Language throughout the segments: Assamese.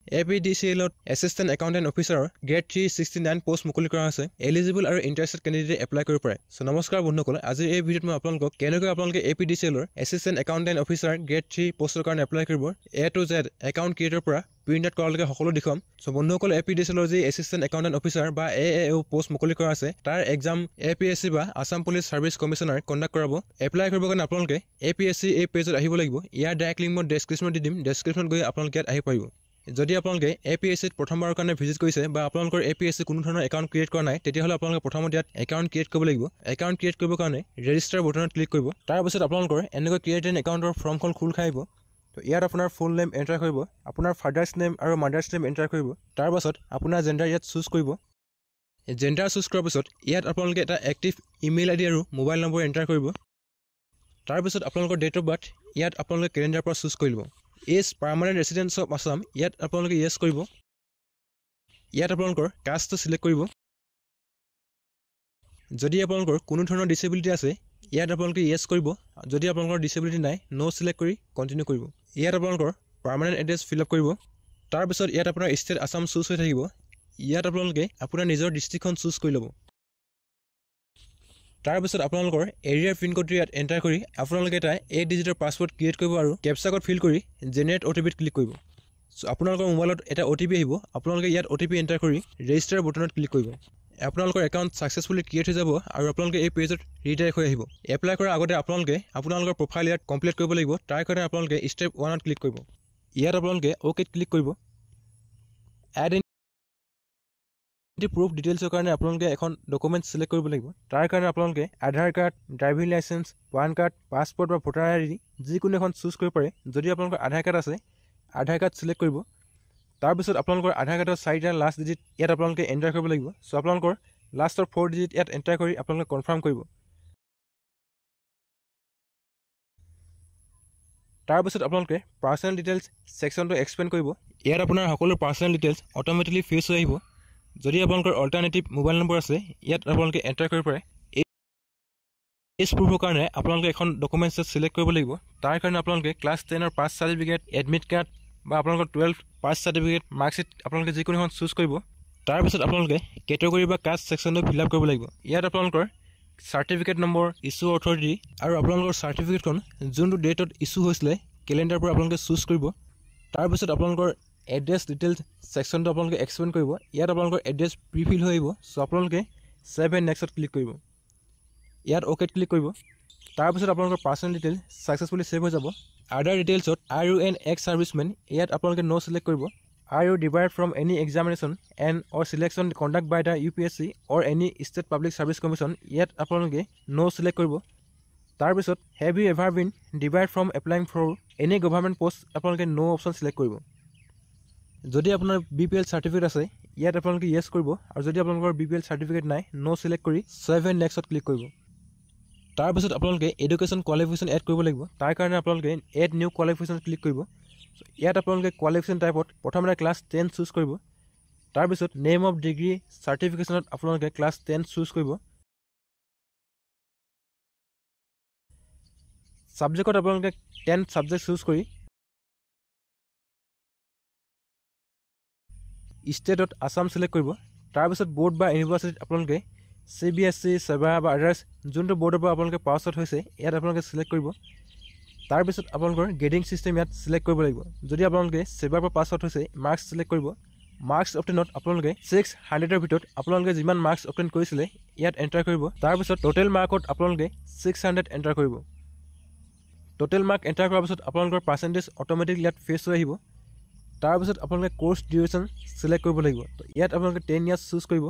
APDCL এছিষ্টেণ্ট একাউণ্টেণ্ট অফিচাৰৰ গ্ৰেড 369 পোষ্ট মুকলি কৰা হৈছে। এলিজিবল আৰু ইণ্টাৰেষ্টেড কেণ্ডিডেটে এপ্লাই কৰিব পাৰে। নমস্কাৰ বন্ধুসকল, আজিৰ এই ভিডিঅ'ত মই আপোনালোকক কেনেকৈ আপোনালোকে APDCL assistant accountant officer grade 3 পোষ্টৰ কাৰণে এপ্লাই কৰিব A to Z account creator পৰা প্ৰিণ্ট আউট কৰালৈকে সকলো দেখুৱাম। বন্ধুসকল, APDCL যি এছিষ্টেণ্ট একাউণ্টেণ্ট অফিচাৰ বা AAO পোষ্ট মুকলি কৰা আছে তাৰ এক্সাম APSC বা আছাম পুলিচ ছাৰ্ভিচ কমিশ্যনাৰে কণ্ডাক্ট কৰাব। এপ্লাই কৰিবৰ কাৰণে আপোনালোকে APSC এই পেজত আহিব লাগিব। ইয়াৰ ডাইৰেক্ট লিংক মই ডেছক্ৰিপশ্যনত দি দিম। ডেছক্ৰিপশ্যনত গৈ আপোনালোকে ইয়াত আহিব পাৰিব। যদি আপোনালোকে APSCত প্ৰথমবাৰৰ কাৰণে ভিজিট কৰিছে বা আপোনালোকৰ APSC কোনো ধৰণৰ একাউণ্ট ক্ৰিয়েট কৰা নাই, তেতিয়াহ'লে আপোনালোকে প্ৰথমতে ইয়াত একাউণ্ট ক্ৰিয়েট কৰিব লাগিব। একাউণ্ট ক্ৰিয়েট কৰিবৰ কাৰণে ৰেজিষ্টাৰ বটনত ক্লিক কৰিব। তাৰপিছত আপোনালোকৰ এনেকৈ ক্ৰিয়েট এন একাউণ্টৰ ফৰ্মখন খোল খাই আহিব। তো ইয়াত আপোনাৰ ফুল নেম এণ্টাৰ কৰিব, আপোনাৰ ফাদাৰ্ছ নেম আৰু মাদাৰ্ছ নেম এণ্টাৰ কৰিব। তাৰপাছত আপোনাৰ জেণ্ডাৰ ইয়াত চুজ কৰিব। জেণ্ডাৰ চুজ কৰাৰ পিছত ইয়াত আপোনালোকে এটা এক্টিভ ইমেইল ID আৰু মোবাইল নম্বৰ এণ্টাৰ কৰিব। তাৰপিছত আপোনালোকৰ ডেট অফ বাৰ্থ ইয়াত আপোনালোকে কেলেণ্ডাৰৰ পৰা চুজ কৰি ল'ব। Is permanent residence of Assam ইয়াত আপোনালোকে য়েছ কৰিব। ইয়াত আপোনালোকৰ কাষ্টটো চিলেক্ট কৰিব। যদি আপোনালোকৰ কোনো ধৰণৰ ডিচেবিলিটি আছে ইয়াত আপোনালোকে য়েছ কৰিব। যদি আপোনালোকৰ ডিচেবিলিটি নাই ন' চিলেক্ট কৰি কণ্টিনিউ কৰিব। ইয়াত আপোনালোকৰ পাৰ্মানেণ্ট এড্ৰেছ ফিল আপ কৰিব। তাৰপিছত ইয়াত আপোনাৰ ষ্টেট আছাম চুজ হৈ থাকিব। ইয়াত আপোনালোকে আপোনাৰ নিজৰ ডিষ্ট্ৰিক্টখন চুজ কৰি ল'ব। তাৰপিছত আপোনালোকৰ এৰিয়াৰ পিনক'ডটো ইয়াত এণ্টাৰ কৰি আপোনালোকে এটা 8 ডিজিটৰ পাছৱৰ্ড ক্ৰিয়েট কৰিব আৰু কেপচা ক'ড ফিল কৰি জেনেৰেট OTPত ক্লিক কৰিব। আপোনালোকৰ মোবাইলত এটা OTP আহিব। আপোনালোকে ইয়াত OTP এণ্টাৰ কৰি ৰেজিষ্টাৰ বটনত ক্লিক কৰিব। আপোনালোকৰ একাউণ্ট ছাকচেছফুলি ক্ৰিয়েট হৈ যাব আৰু আপোনালোকে এই পেজত ৰিডাইৰেক্ট হৈ আহিব। এপ্লাই কৰাৰ আগতে আপোনালোকে আপোনালোকৰ প্ৰফাইল ইয়াত কমপ্লিট কৰিব লাগিব। তাৰ কাৰণে আপোনালোকে ষ্টেপ 1ত ক্লিক কৰিব। ইয়াত আপোনালোকে OKত ক্লিক কৰিব। প্ৰুফ ডিটেইলছৰ কাৰণে আপোনালোকে এখন ডকুমেণ্ট চিলেক্ট কৰিব লাগিব। তাৰ কাৰণে আপোনালোকে Aadhaar card, driving licence, PAN card, passport বা ভোটাৰ ID যিকোনো এখন চুজ কৰিব পাৰে। যদি আপোনালোকৰ আধাৰ কাৰ্ড আছে আধাৰ কাৰ্ড চিলেক্ট কৰিব। তাৰপিছত আপোনালোকৰ আধাৰ কাৰ্ডৰ 4টা লাষ্ট ডিজিট ইয়াত আপোনালোকে এণ্টাৰ কৰিব লাগিব। আপোনালোকৰ লাষ্টৰ 4 ডিজিট ইয়াত এণ্টাৰ কৰি আপোনালোকে কনফাৰ্ম কৰিব। তাৰপিছত আপোনালোকে পাৰ্চনেল ডিটেইলছ ছেকশ্যনটো এক্সপ্লেইন কৰিব। ইয়াত আপোনাৰ সকলো পাৰ্চনেল ডিটেইলছ অট'মেটিকলি ফিচ হৈ আহিব। যদি আপোনালোকৰ অল্টাৰনেটিভ মোবাইল নম্বৰ আছে ইয়াত আপোনালোকে এণ্টাৰ কৰিব পাৰে। এজ প্ৰুফৰ কাৰণে আপোনালোকে এখন ডকুমেণ্টছ চিলেক্ট কৰিব লাগিব। তাৰ কাৰণে আপোনালোকে ক্লাছ 10ৰ পাছ চাৰ্টিফিকেট, এডমিট কাৰ্ড বা আপোনালোকৰ 12 পাছ চাৰ্টিফিকেট, মাৰ্কশ্বিট আপোনালোকে যিকোনো এখন চুজ কৰিব। তাৰপিছত আপোনালোকে কেটেগৰী বা কাষ্ট ছেকশ্যনটো ফিল আপ কৰিব লাগিব। ইয়াত আপোনালোকৰ চাৰ্টিফিকেট নম্বৰ, ইছ্যু অথৰিটি আৰু আপোনালোকৰ চাৰ্টিফিকেটখন যোনটো ডেটত ইছ্যু হৈছিলে কেলেণ্ডাৰৰ পৰা আপোনালোকে চুজ কৰিব। তাৰপিছত আপোনালোকৰ এড্ৰেছ ডিটেইলছ ছেকশ্যনটো আপোনালোকে এক্সপ্লেইন কৰিব। ইয়াত আপোনালোকৰ এড্ৰেছ প্ৰিফিল হৈ আহিব। আপোনালোকে ছেভ এণ্ড নেক্সটত ক্লিক কৰিব। ইয়াত OKত ক্লিক কৰিব। তাৰপিছত আপোনালোকৰ পাৰ্চনেল ডিটেইলছ ছাকচেছফুলি ছেভ হৈ যাব। আদাৰ ডিটেইলছত Are you an ex-serviceman ইয়াত আপোনালোকে ন' চিলেক্ট কৰিব। Are you debarred from any examination and or selection conduct by the UPSC or any state public service commission ইয়াত আপোনালোকে ন' চিলেক্ট কৰিব। তাৰপিছত Have you ever been debarred from applying for any government post আপোনালোকে ন' অপশ্যন চিলেক্ট কৰিব। যদি আপোনাৰ BPL চাৰ্টিফিকেট আছে ইয়াত আপোনালোকে য়েছ কৰিব আৰু যদি আপোনালোকৰ BPL চাৰ্টিফিকেট নাই ন' চিলেক্ট কৰি ছেভ এণ্ড নেক্সটত ক্লিক কৰিব। তাৰপিছত আপোনালোকে এডুকেশ্যন কোৱালিফিকেশ্যন এড কৰিব লাগিব। তাৰ কাৰণে আপোনালোকে এড নিউ কোৱালিফিকেশ্যন ক্লিক কৰিব। ইয়াত আপোনালোকে কোৱালিফিকেশ্যন টাইপত প্ৰথমতে ক্লাছ 10 চুজ কৰিব। তাৰপিছত নেম অফ ডিগ্ৰী চাৰ্টিফিকেশ্যনত আপোনালোকে ক্লাছ 10 চুজ কৰিব। ছাবজেক্টত আপোনালোকে 10 ছাবজেক্ট চুজ কৰি ষ্টেটত আছাম চিলেক্ট কৰিব। তাৰপিছত বৰ্ড বা ইউনিভাৰ্চিটিত আপোনালোকে CBSC, চেবা বা আদাৰ্ছ যোনটো বৰ্ডৰ পৰা আপোনালোকে পাছ আউট হৈছে ইয়াত আপোনালোকে চিলেক্ট কৰিব। তাৰপিছত আপোনালোকৰ গ্ৰেডিং ছিষ্টেম ইয়াত চিলেক্ট কৰিব লাগিব। যদি আপোনালোকে চেবাৰ পৰা পাছ আউট হৈছে মাৰ্কছ চিলেক্ট কৰিব। মাৰ্কছ অপটেনত আপোনালোকে 600ৰ ভিতৰত আপোনালোকে যিমান মাৰ্কছ অপটেন কৰিছিলে ইয়াত এণ্টাৰ কৰিব। তাৰপিছত টোটেল মাৰ্কত আপোনালোকে 600 এণ্টাৰ কৰিব। টোটেল মাৰ্ক এণ্টাৰ কৰাৰ পিছত আপোনালোকৰ পাৰ্চেণ্টেজ অট'মেটিক ইয়াত ফেচ হৈ আহিব। তাৰপিছত আপোনালোকে কোৰ্চ ডিউৰেশ্যন চিলেক্ট কৰিব লাগিব। ইয়াত আপোনালোকে 10 ইয়াৰ্ছ চুজ কৰিব।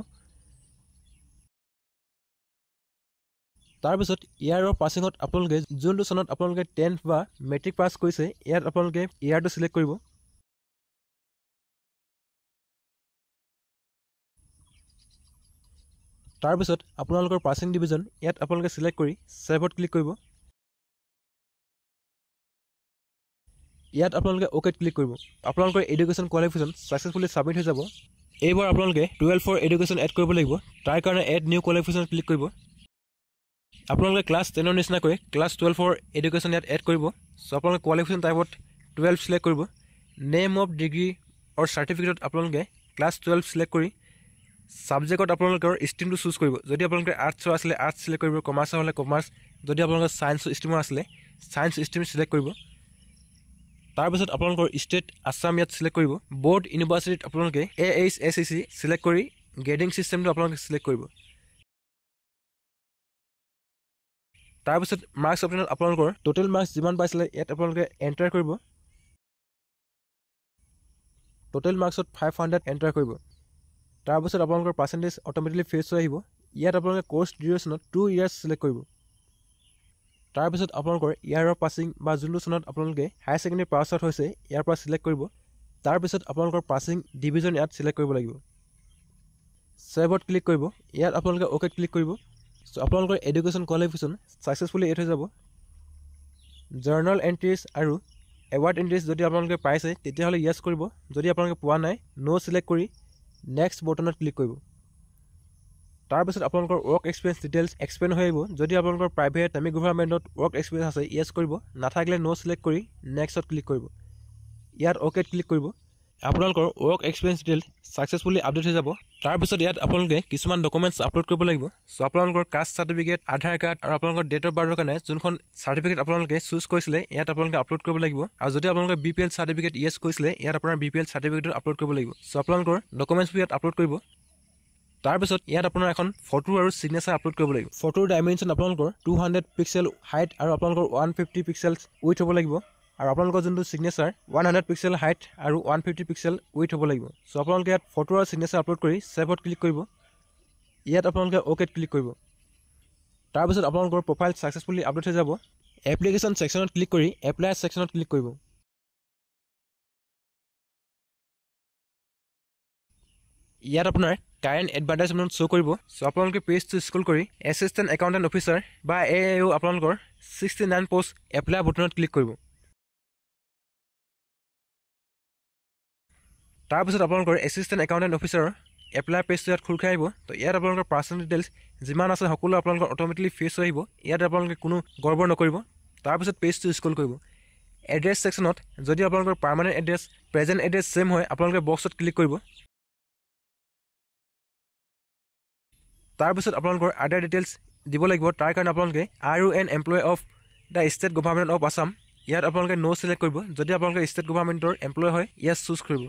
তাৰপিছত ইয়াৰৰ পাছিঙত আপোনালোকে যোনটো চনত আপোনালোকে 10th বা মেট্ৰিক পাছ কৰিছে ইয়াত আপোনালোকে ইয়াৰটো চিলেক্ট কৰিব। তাৰপিছত আপোনালোকৰ পাছিং ডিভিজন ইয়াত আপোনালোকে চিলেক্ট কৰি ছেভত ক্লিক কৰিব। ইয়াত আপোনালোকে OKত ক্লিক কৰিব। আপোনালোকৰ এডুকেশ্যন কোৱালিফিকেশ্যন ছাকচেছফুলি ছাবমিট হৈ যাব। এইবাৰ আপোনালোকে 12 এডুকেশ্যন এড কৰিব লাগিব। তাৰ কাৰণে এড নিউ কোৱালিফিকেশ্যন ক্লিক কৰিব। আপোনালোকে ক্লাছ 10ৰ নিচিনাকৈ ক্লাছ 12 এডুকেশ্যন ইয়াত এড কৰিব। আপোনালোকে কোৱালিফিকেশ্যন টাইপত 12 চিলেক্ট কৰিব। নেম অফ ডিগ্ৰী অৰ চাৰ্টিফিকেটত আপোনালোকে ক্লাছ 12 সিলেক্ট কৰি সাবজেক্টত আপোনালোকৰ ষ্ট্ৰীমটো চুজ কৰিব যদি আপোনালোকে আৰ্টছৰ আছিলে আৰ্টছ সিলেক্ট কৰিব কমাৰ্চৰ হ'লে কমাৰ্চ যদি আপোনালোকৰ সায়েন্স ষ্ট্ৰীমৰ আছিলে সায়েন্স ষ্ট্ৰীম সিলেক্ট কৰিব তাৰপিছত আপোনালোকৰ ষ্টেট আসাম ইয়াত সিলেক্ট কৰিব বোৰ্ড ইউনিভাৰ্চিটিত আপোনালোকে AHSEC সিলেক্ট কৰি গ্ৰেডিং সিস্টেমটো আপোনালোকে সিলেক্ট কৰিব তাৰপিছত মাৰ্কছ অপশ্যনত আপোনালোকৰ টোটেল মাৰ্কছ যিমান পাইছিলে ইয়াত আপোনালোকে এণ্টাৰ কৰিব টোটেল মাৰ্কছত 500 এণ্টাৰ কৰিব তাৰপিছত আপোনালোকৰ পাৰ্চেন্টেজ অটোমেটিকলি ফেচ হৈ আহিব ইয়াত আপোনালোকে কোৰ্স ডিউৰেশ্যনত 2 ইয়াৰ্ছ সিলেক্ট কৰিব তাৰপিছত আপোনালোকৰ ইয়াৰৰ পাছিং বা যোনটো চনত আপোনালোকে হায়াৰ সেকেন্ডাৰী পাছ আউট হৈছে ইয়াৰ পৰা সিলেক্ট কৰিব তাৰপিছত আপোনালোকৰ পাছিং ডিভিজন ইয়াত সিলেক্ট কৰিব লাগিব সেভত ক্লিক কৰিব ইয়াত আপোনালোকে ওকে ক্লিক কৰিব সো আপোনালোকৰ এডুকেশ্যন কোৱালিফিকেশ্যন সাকসেসফুলি এড হৈ যাব জাৰ্নাল এন্ট্ৰিজ আৰু এৱাৰ্ড এন্ট্ৰিজ যদি আপোনালোকে পাইছে তেতিয়াহ'লে ইয়েস কৰিব যদি আপোনালোকে পোৱা নাই নো সিলেক্ট কৰি নেক্সট বটনত ক্লিক কৰিব তাৰপিছত আপোনালোকৰ ৱৰ্ক এক্সপেৰিয়েন্স ডিটেইলছ এক্সপ্লেইন হৈ আহিব যদি আপোনালোকৰ প্ৰাইভেট সেমি গভৰ্ণমেণ্টত ৱৰ্ক এক্সপেৰিয়েন্স আছে ইয়েস কৰিব নাথাকিলে নো সিলেক্ট কৰি নেক্সটত ক্লিক কৰিব ইয়াত ওকে ক্লিক কৰিব আপোনালোকৰ work experience details successfully update হৈ যাব তাৰপিছত ইয়াত আপোনালোকে কিছুমান ডকুমেন্টছ আপলোড কৰিব লাগিব সো আপোনালোকৰ কাষ্ট সাৰ্টিফিকেট আধাৰ কাৰ্ড আৰু আপোনালোকৰ ডেট অফ বাৰ্থৰ কাৰণে যোনখন সাৰ্টিফিকেট আপোনালোকে চুজ কৰিছিলে ইয়াত আপোনালোকে আপলোড কৰিব লাগিব আৰু যদি আপোনালোকে BPL সাৰ্টিফিকেট ইয়েস কৰিছিলে ইয়াত আপোনাৰ BPL সাৰ্টিফিকেট আপলোড কৰিব লাগিব সো আপোনালোকৰ ডকুমেন্টছবোৰ ইয়াত আপলোড কৰিব তাৰপিছত ইয়াত আপোনাৰ এখন ফটো আৰু সিগনেচাৰ আপলোড কৰিব লাগিব ফটোৰ ডাইমেনশ্যন আপোনালোকৰ 200 পিক্সেল হাইট আৰু আপোনালোকৰ 150 পিক্সেলছ উইথ হ'ব লাগিব আৰু আপোনালোকৰ যোনটো সিগনেচাৰ 100 পিক্সেল হাইট আৰু 150 পিক্সেল উইথ হ'ব লাগিব সো আপোনালোকে ইয়াত ফটো আৰু সিগনেচাৰ আপলোড কৰি সেভত ক্লিক কৰিব ইয়াত আপোনালোকে ওকেত ক্লিক কৰিব তাৰপিছত আপোনালোকৰ প্ৰফাইল সাকসেসফুলি আপডেট হৈ যাব এপ্লিকেশ্যন সেকশনত ক্লিক কৰি এপ্লাই সেকশনত ক্লিক কৰিব ইয়াত আপোনাৰ কাৰেণ্ট এডভাৰটাইজমেণ্ট শ্ব' কৰিব সো আপোনালোকে পেজটো স্ক্ৰল কৰি এছিষ্টেণ্ট একাউণ্টেণ্ট অফিচাৰ বা AAO আপোনালোকৰ 69 পোষ্ট এপ্লাই বটনত ক্লিক কৰিব তাৰপিছত আপোনালোকৰ এছিষ্টেণ্ট একাউণ্টেণ্ট অফিচাৰৰ এপ্লাই পেজটো ইয়াত খোল খাই আহিব তো ইয়াত আপোনালোকৰ পাৰ্চনেল ডিটেইলছ যিমান আছে সকলো আপোনালোকৰ অটোমেটিকলি ফেচ হৈ আহিব ইয়াত আপোনালোকে কোনো গড়বড় নকৰিব তাৰপিছত পেজটো স্ক্ৰল কৰিব এড্ৰেছ সেকশনত যদি আপোনালোকৰ permanent address present address same হয় আপোনালোকে বক্সত ক্লিক কৰিব তাৰপিছত আপোনালোকৰ আদাৰ ডিটেইলছ দিব লাগিব তাৰ কাৰণে আপোনালোকে RUN employee of the state government of Assam ইয়াত আপোনালোকে নো সিলেক্ট কৰিব যদি আপোনালোকে ষ্টেট গভৰ্ণমেণ্টৰ এমপ্লয়ী হয় ইয়েস চুজ কৰিব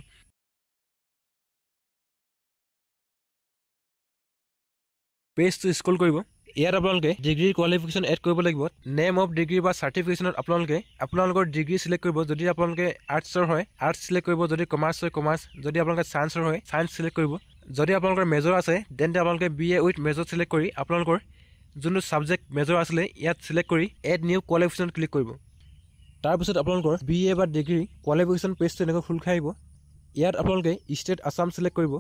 পেজটো স্ক্ৰল কৰিব ইয়াত আপোনালোকে ডিগ্ৰী কোৱালিফিকেশ্যন এড কৰিব লাগিব নেম অফ ডিগ্ৰী বা চাৰ্টিফিকেশ্যনত আপোনালোকৰ ডিগ্ৰী সিলেক্ট কৰিব যদি আপোনালোকে আৰ্টছৰ হয় আৰ্টছ সিলেক্ট কৰিব যদি কমাৰ্চ হয় কমাৰ্চ যদি আপোনালোকে সায়েন্সৰ হয় সায়েন্স সিলেক্ট কৰিব যদি আপোনালোকৰ মেজৰ আছে তেন্তে আপোনালোকে BA উইথ মেজৰ সিলেক্ট কৰি আপোনালোকৰ যোনটো সাবজেক্ট মেজৰ আছিলে ইয়াত সিলেক্ট কৰি এড নিউ কোৱালিফিকেশ্যন ক্লিক কৰিব তাৰপিছত আপোনালোকৰ BA বা ডিগ্ৰী কোৱালিফিকেশ্যন পেজটো এনেকৈ খোল খাই আহিব ইয়াত আপোনালোকে ষ্টেট আসাম সিলেক্ট কৰিব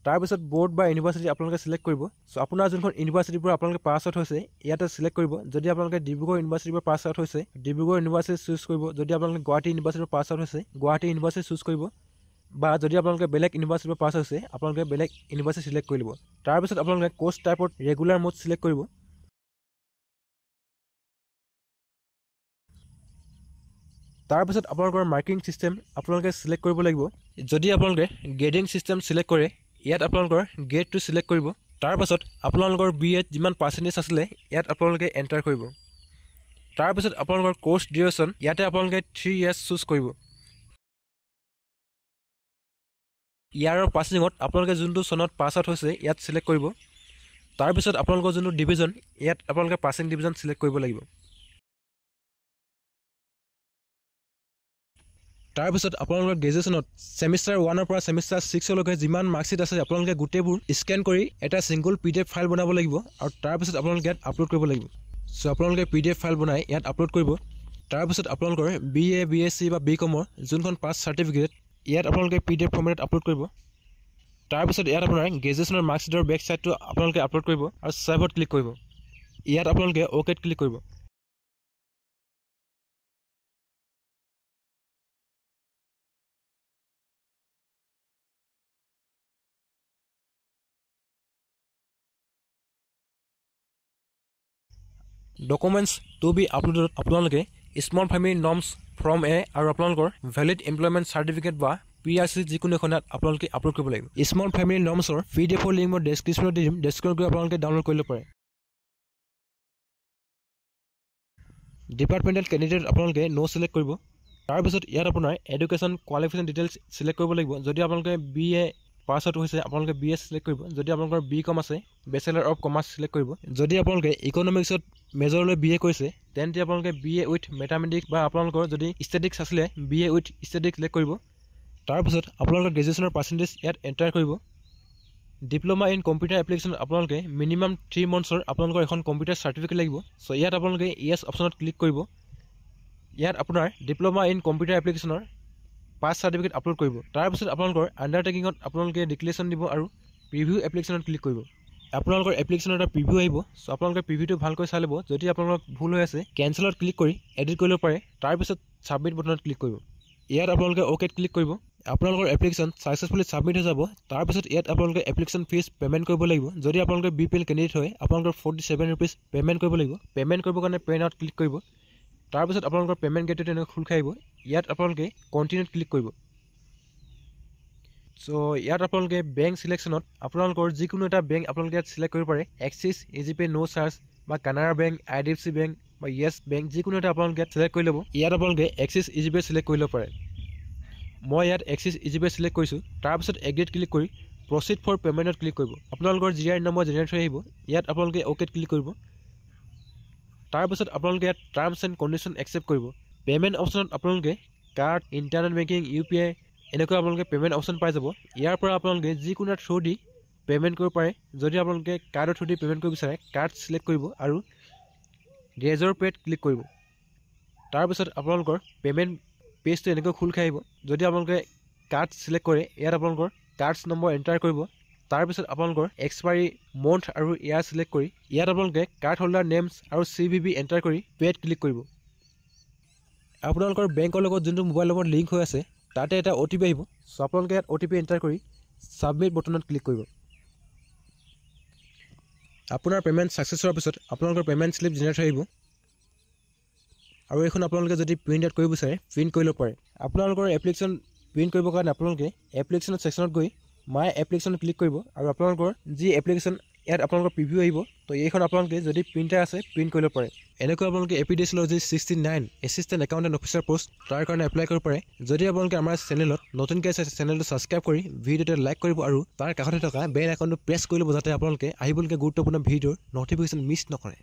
তাৰপিছত বোৰ্ড বা ইউনিভাৰ্চিটি আপোনালোকে সিলেক্ট কৰিব সো আপোনাৰ যোনখন ইউনিভাৰ্চিটিৰ পৰা আপোনালোকে পাছ আউট হৈছে ইয়াতে সিলেক্ট কৰিব যদি আপোনালোকে ডিব্ৰুগড় ইউনিভাৰ্চিটিৰ পৰা পাছ আউট হৈছে ডিব্ৰুগড় ইউনিভাৰ্চিটি চুজ কৰিব যদি আপোনালোকে গুৱাহাটী ইউনিভাৰ্চিটিৰ পৰা পাছ আউট হৈছে গুৱাহাটী ইউনিভাৰ্চিটি চুজ কৰিব বা যদি আপোনালোকে বেলেগ ইউনিভাৰ্চিটিৰ পৰা পাছ হৈছে আপোনালোকে বেলেগ ইউনিভাৰ্চিটি সিলেক্ট কৰি ল'ব তাৰপিছত আপোনালোকে কোৰ্স টাইপত ৰেগুলাৰ মোড সিলেক্ট কৰিব তাৰপিছত আপোনালোকৰ মাৰ্কিং সিস্টেম আপোনালোকে সিলেক্ট কৰিব লাগিব যদি আপোনালোকে গ্ৰেডিং সিস্টেম সিলেক্ট কৰে ইয়াত আপোনালোকৰ গ্ৰেডটো সিলেক্ট কৰিব তাৰপিছত আপোনালোকৰ BA যিমান পাৰ্চেন্টেজ আছিলে ইয়াত আপোনালোকে এণ্টাৰ কৰিব তাৰপিছত আপোনালোকৰ কোৰ্স ডিউৰেশ্যন ইয়াতে আপোনালোকে 3 ইয়াৰ্ছ চুজ কৰিব ইয়াৰৰ পাছিঙত আপোনালোকে যোনটো চনত পাছ আউট হৈছে ইয়াত সিলেক্ট কৰিব তাৰপিছত আপোনালোকৰ যোনটো ডিভিজন ইয়াত আপোনালোকে পাছিং ডিভিজন সিলেক্ট কৰিব লাগিব তাৰপিছত আপোনালোকৰ গ্ৰেজুৱেশ্যনত সেমিষ্টাৰ 1 ৰ পৰা সেমিষ্টাৰ 6 লৈকে যিমান মাৰ্কশিট আছে আপোনালোকে গোটেইবোৰ স্কেন কৰি এটা সিঙ্গল PDF ফাইল বনাব লাগিব আৰু তাৰপিছত আপোনালোকে ইয়াত আপলোড কৰিব লাগিব সো আপোনালোকে PDF ফাইল বনাই ইয়াত আপলোড কৰিব তাৰপিছত আপোনালোকৰ BA BSc বা BCom যোনখন পাছ সাৰ্টিফিকেট ইয়াত আপোনালোকে PDF ফৰ্মেটত আপলোড কৰিব তাৰপিছত ইয়াত আপোনাৰ গ্ৰেজুৱেশ্যনৰ মাৰ্কশিটৰ বেক সাইডটো আপোনালোকে আপলোড কৰিব আৰু সেভত ক্লিক কৰিব ইয়াত আপোনালোকে ওকেত ক্লিক কৰিব ডকুমেন্টছ টু বি আপলোডত আপোনালোকে স্মল ফেমিলি নৰ্মছ ফ্ৰম এ আৰু আপোনালোকৰ ভ্যালিড এমপ্লয়মেণ্ট সাৰ্টিফিকেট বা PRC যিকোনো এখন আপোনালোকে আপলোড কৰিব লাগিব স্মল ফেমিলি নৰ্মছৰ PDF লিংক মই ডেছক্ৰিপশ্যনত দি দিম ডেছক্ৰিপশ্যনত গৈ আপোনালোকে ডাউনলোড কৰি ল'ব পাৰে ডিপাৰ্টমেণ্টেল কেণ্ডিডেট আপোনালোকে নো চিলেক্ট কৰিব তাৰপিছত ইয়াত আপোনাৰ এডুকেশ্যন কোৱালিফিকেশ্যন ডিটেইলছ চিলেক্ট কৰিব লাগিব যদি আপোনালোকে BA পাছ আউট হৈছে আপোনালোকে BS চিলেক্ট কৰিব যদি আপোনালোকৰ BCom আছে বেচেলাৰ অফ কমাৰ্চ চিলেক্ট কৰিব যদি আপোনালোকে ইকনমিক্সত মেজৰলৈ BA কৰিছে তেন্তে আপোনালোকে BA উইথ মেথামেটিক্স বা আপোনালোকৰ যদি ষ্টেটিক্স আছিলে BA উইথ ষ্টেটিক্স চিলেক্ট কৰিব তাৰপিছত আপোনালোকৰ গ্ৰেজুৱেশ্যনৰ পাৰ্চেণ্টেজ ইয়াত এণ্টাৰ কৰিব ডিপ্ল'মা ইন কম্পিউটাৰ এপ্লিকেশ্যন আপোনালোকে মিনিমাম 3 মান্থছৰ আপোনালোকৰ এখন কম্পিউটাৰ চাৰ্টিফিকেট লাগিব চ' ইয়াত আপোনালোকে ইয়েছ অপশ্যনত ক্লিক কৰিব ইয়াত আপোনাৰ ডিপ্ল'মা ইন কম্পিউটাৰ এপ্লিকেশ্যনৰ পাছ চাৰ্টিফিকেট আপলোড কৰিব তাৰপিছত আপোনালোকৰ আণ্ডাৰটেকিঙত আপোনালোকে ডিক্লেৰেশ্যন দিব আৰু প্ৰিভিউ এপ্লিকেশ্যনত ক্লিক কৰিব আপোনালোকৰ এপ্লিকেশ্যনৰ এটা প্ৰিভিউ আহিব চ' আপোনালোকে প্ৰিভিউটো ভালকৈ চাই ল'ব যদি আপোনালোকৰ ভুল হৈ আছে কেঞ্চেলত ক্লিক কৰি এডিট কৰিব পাৰে তাৰপিছত ছাবমিট বটনত ক্লিক কৰিব ইয়াত আপোনালোকে অ'কেত ক্লিক কৰিব আপোনালোকৰ এপ্লিকেশ্যন ছাকচেছফুলি ছাবমিট হৈ যাব তাৰপিছত ইয়াত আপোনালোকে এপ্লিকেশ্যন ফিজ পে'মেণ্ট কৰিব লাগিব যদি আপোনালোকে BPL কেণ্ডিডেট হয় আপোনালোকৰ 47 ৰুপিজ পে'মেণ্ট কৰিব লাগিব পে'মেণ্ট কৰিবৰ কাৰণে পে' নাওত ক্লিক কৰিব তাৰপিছত আপোনালোকৰ পে'মেণ্ট গেটৱেটো এনেকৈ খোল খাই আহিব ইয়াত আপোনালোকে কণ্টিনিউত ক্লিক কৰিব চ' ইয়াত আপোনালোকে বেংক চিলেকশ্যনত আপোনালোকৰ যিকোনো এটা বেংক আপোনালোকে ইয়াত চিলেক্ট কৰিব পাৰে এক্সিছ ইজিপে নো চাৰ্জ বা কানাড়া বেংক IDFC বেংক বা য়েছ বেংক যিকোনো এটা আপোনালোকে ইয়াত চিলেক্ট কৰি ল'ব ইয়াত আপোনালোকে এক্সিছ ইজিপে চিলেক্ট কৰি ল'ব পাৰে মই ইয়াত এক্সিছ ইজিপে চিলেক্ট কৰিছোঁ তাৰপিছত এগ্ৰিত ক্লিক কৰি প্ৰচিড ফৰ পে'মেণ্টত ক্লিক কৰিব আপোনালোকৰ GR নম্বৰ জেনেৰেট হৈ আহিব ইয়াত আপোনালোকে অ'কেত ক্লিক কৰিব তাৰপিছত আপোনালোকে ইয়াত টাৰ্মছ এণ্ড কণ্ডিশ্যন একচেপ্ট কৰিব পে'মেণ্ট অপশ্যনত আপোনালোকে কাৰ্ড ইণ্টাৰনেট বেংকিং UPI এনেকৈ আপোনালোকে পে'মেণ্ট অপশ্যন পাই যাব ইয়াৰ পৰা আপোনালোকে যিকোনো থ্ৰু দি পে'মেণ্ট কৰিব পাৰে যদি আপোনালোকে কাৰ্ডৰ থ্ৰু দি পে'মেণ্ট কৰিব বিচাৰে কাৰ্ড চিলেক্ট কৰিব আৰু ৰেজৰ পে'ত ক্লিক কৰিব তাৰপিছত আপোনালোকৰ পে'মেণ্ট পেজটো এনেকৈ খোল খাই আহিব যদি আপোনালোকে কাৰ্ড চিলেক্ট কৰে ইয়াত আপোনালোকৰ কাৰ্ডছ নম্বৰ এণ্টাৰ কৰিব তাৰপিছত আপোনালোকৰ এক্সপায়াৰী মন্থ আৰু ইয়াৰ চিলেক্ট কৰি ইয়াত আপোনালোকে কাৰ্ড হোল্ডাৰ নেমছ আৰু CVV এণ্টাৰ কৰি পে'ত ক্লিক কৰিব আপোনালোকৰ বেংকৰ লগত যোনটো মোবাইল নম্বৰ লিংক হৈ আছে তাতে এটা OTP আহিব চ' আপোনালোকে ইয়াত OTP এণ্টাৰ কৰি ছাবমিট বটনত ক্লিক কৰিব আপোনাৰ পে'মেণ্ট ছাকচেছ হোৱাৰ পিছত আপোনালোকৰ পে'মেণ্ট শ্লিপ জেনেৰেট হৈ আহিব আৰু এইখন আপোনালোকে যদি প্ৰিণ্ট আউট কৰিব বিচাৰে প্ৰিণ্ট কৰি ল'ব পাৰে আপোনালোকৰ এপ্লিকেশ্যন প্ৰিণ্ট কৰিবৰ কাৰণে আপোনালোকে এপ্লিকেশ্যনৰ ছেকশ্যনত গৈ মাই এপ্লিকেশ্যনত ক্লিক কৰিব আৰু আপোনালোকৰ যি এপ্লিকেশ্যন ইয়াত আপোনালোকৰ প্ৰিভিউ আহিব তো এইখন আপোনালোকে যদি প্ৰিণ্টাৰ আছে প্ৰিণ্ট কৰি ল'ব পাৰে এনেকৈ আপোনালোকে APDCL যি 69 এছিষ্টেণ্ট একাউণ্টেণ্ট অফিচাৰ পোষ্ট তাৰ কাৰণে এপ্লাই কৰিব পাৰে যদি আপোনালোকে আমাৰ চেনেলত নতুনকৈ আছে চেনেলটো ছাবস্ক্ৰাইব কৰি ভিডিঅ'টো লাইক কৰিব আৰু তাৰ কাষতে থকা বেল আইকনটো প্ৰেছ কৰি ল'ব যাতে আপোনালোকে আহিবলগীয়া গুৰুত্বপূৰ্ণ ভিডিঅ'ৰ ন'টিফিকেশ্যন মিছ নকৰে